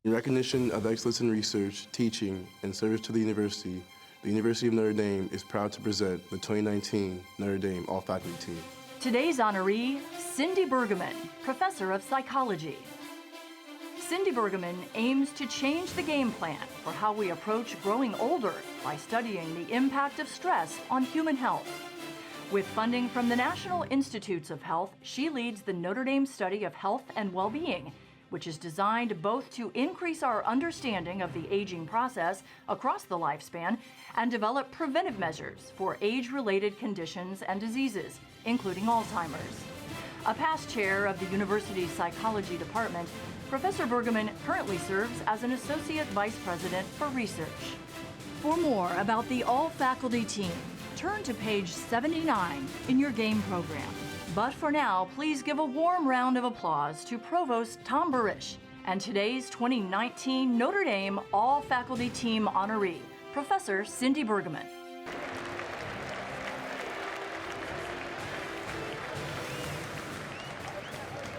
In recognition of excellence in research, teaching, and service to the University of Notre Dame is proud to present the 2019 Notre Dame All-Faculty Team. Today's honoree, Cindy Bergeman, Professor of Psychology. Cindy Bergeman aims to change the game plan for how we approach growing older by studying the impact of stress on human health. With funding from the National Institutes of Health, she leads the Notre Dame study of health and well-being, which is designed both to increase our understanding of the aging process across the lifespan and develop preventive measures for age-related conditions and diseases, including Alzheimer's. A past chair of the university's psychology department, Professor Bergeman currently serves as an associate vice president for research. For more about the all-faculty team, turn to page 79 in your game program. But for now, please give a warm round of applause to Provost Tom Burish and today's 2019 Notre Dame All-Faculty Team honoree, Professor Cindy Bergeman.